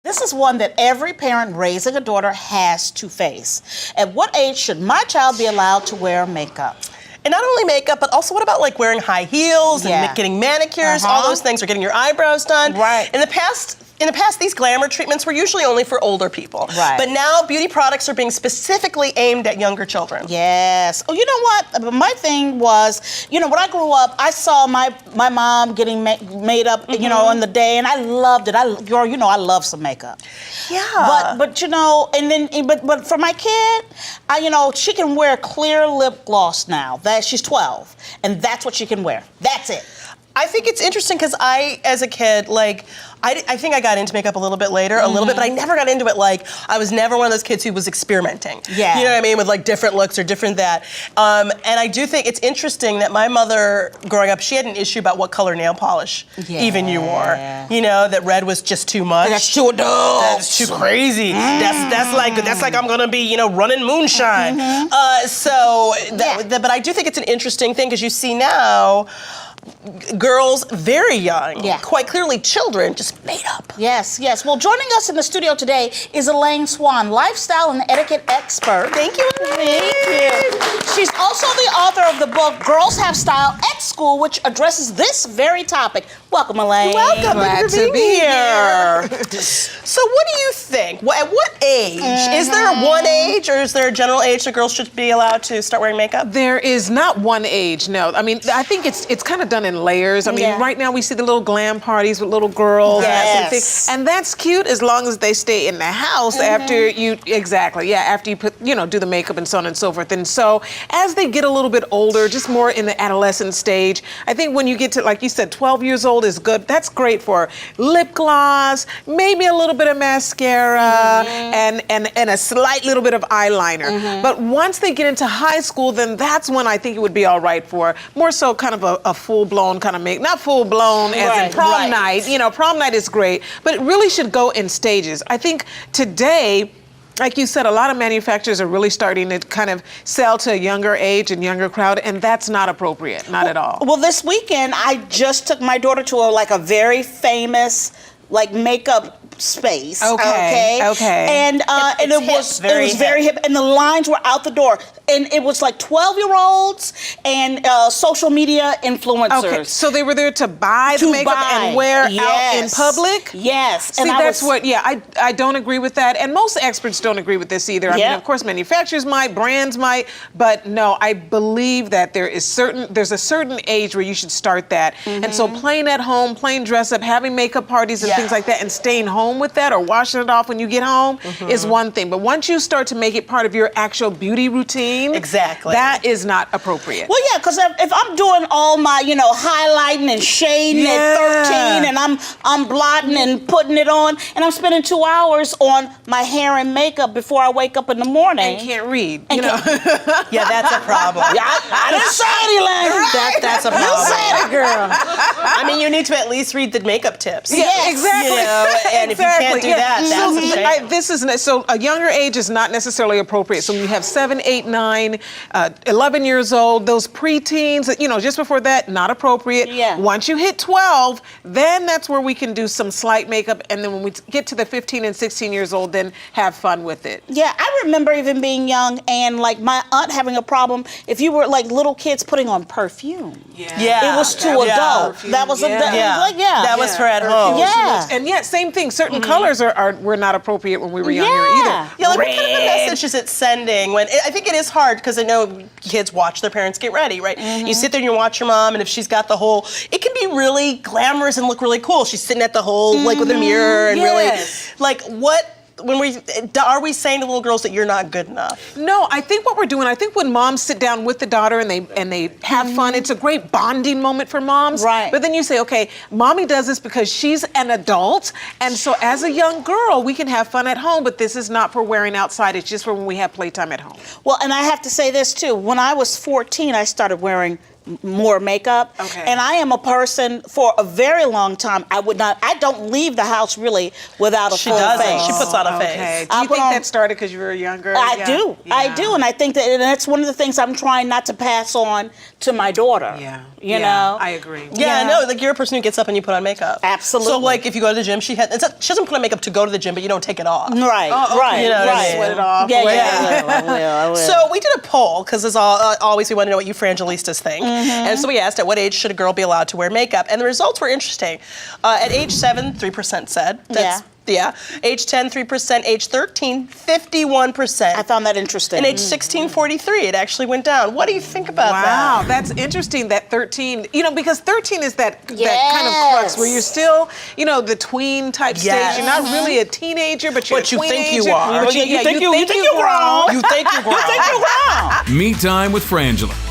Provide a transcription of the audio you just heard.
This is one that every parent raising a daughter has to face. At what age should my child be allowed to wear makeup? And not only makeup, but also what about like wearing high heels and getting manicures, all those things, or getting your eyebrows done. Right. In the past, these glamour treatments were usually only for older people. Right. But now beauty products are being specifically aimed at younger children. Yes. Oh, you know what? My thing was, you know, when I grew up, I saw my mom getting made up, you know, on the day, and I loved it. Girl, you know, I love some makeup. Yeah. But you know, and then, but for my kid, you know, she can wear clear lip gloss now. That she's 12, and that's what she can wear. That's it. I think it's interesting because I, as a kid, like, I think I got into makeup a little bit later, but I never got into it. Like, I was never one of those kids who was experimenting. Yeah. You know what I mean? With like different looks or different that. And I do think it's interesting that my mother, growing up, she had an issue about what color nail polish even you wore. You know, that red was just too much. That's too adult. That's too crazy. That's like I'm gonna be, you know, running moonshine. But I do think it's an interesting thing because you see now, girls very young, quite clearly children, just made up. Yes, yes. Well, joining us in the studio today is Elaine Swann, lifestyle and etiquette expert. Thank you, Elaine. Thank you. She's also the author of the book Girls Have Style at School, which addresses this very topic. Welcome, Elaine. Welcome. Glad to be here. So what do you think? At what age? Is there one age, or is there a general age that girls should be allowed to start wearing makeup? There is not one age, no. I mean, I think it's kind of done in layers. I mean, right now we see the little glam parties with little girls. And that's cute as long as they stay in the house after you, after you put, you know, do the makeup and so on and so forth. And so as they get a little bit older, just more in the adolescent stage, I think when you get to, like you said, 12 years old is good. That's great for lip gloss, maybe a little bit of mascara, and a slight little bit of eyeliner. But once they get into high school, then that's when I think it would be all right for more so kind of a full-blown kind of make, not full-blown as in prom night. You know, prom night is great, but it really should go in stages. I think today, like you said, a lot of manufacturers are really starting to kind of sell to a younger age and younger crowd, and that's not appropriate, not at all. Well, this weekend, I just took my daughter to a very famous makeup space. Okay. And it was very hip, and the lines were out the door. And it was like 12-year-olds and social media influencers. Okay, so they were there to buy the makeup and wear out in public? Yes. See, I don't agree with that, and most experts don't agree with this either. I mean, of course, manufacturers might, brands might, but no, I believe that there's a certain age where you should start that. And so playing at home, playing dress up, having makeup parties and things like that, and staying home with that or washing it off when you get home is one thing. But once you start to make it part of your actual beauty routine, that is not appropriate. Well, yeah, because if I'm doing all my, highlighting and shading at 13, and I'm blotting and putting it on, and I'm spending 2 hours on my hair and makeup before I wake up in the morning. And can't read. Yeah, that's a problem. I didn't say it, Elaine. That's a problem. You said it, girl. I mean, you need to at least read the makeup tips. Yeah, exactly. And if you can't do that, that's a shame. So a younger age is not necessarily appropriate. So when you have 7, 8, 9, 11 years old, those preteens, just before that, not appropriate. Yeah. Once you hit 12, then that's where we can do some slight makeup. And then when we get to the 15 and 16 years old, then have fun with it. Yeah, I remember even being young and my aunt having a problem if you were little kids putting on perfume. Yeah. It was too adult. That was that was for at home. Yeah. And same thing. Certain colors were not appropriate when we were younger either. Yeah, what kind of a message is it sending? I think it is hard because I know kids watch their parents get ready, right? You sit there and you watch your mom, and if she's got the whole, it can be really glamorous and look really cool. She's sitting at the whole with a mirror and are we saying to little girls that you're not good enough? No, I think what we're doing, when moms sit down with the daughter and they have fun, it's a great bonding moment for moms. Right. But then you say, okay, mommy does this because she's an adult, and so as a young girl, we can have fun at home, but this is not for wearing outside, it's just for when we have playtime at home. Well, and I have to say this too. When I was 14, I started wearing more makeup. Okay. And I am a person for a very long time. I don't leave the house really without a full face. She puts on a face. Okay. Do you think that started because you were younger? I do. And I think that's one of the things I'm trying not to pass on to my daughter. Yeah. You know? I agree. Yeah, no, like you're a person who gets up and you put on makeup. Absolutely. So like if you go to the gym, she doesn't put on makeup to go to the gym, but you don't take it off. Right, right, You know what I right. mean? Sweat it off. Yeah, I will. So we did a poll, because as always we want to know what you Frangelistas think. And so we asked, at what age should a girl be allowed to wear makeup? And the results were interesting. At age 7, 3% said. Yeah. Age 10, 3%. Age 13, 51%. I found that interesting. And age 16, 43. It actually went down. What do you think about that? Wow, that's interesting, that 13, because 13 is that kind of crux where you're still, the tween type stage. You're not really a teenager, but you're a you think you tweenager. are. But you think you're grown. You think you're grown. You think you're grown. Me Time with Frangela.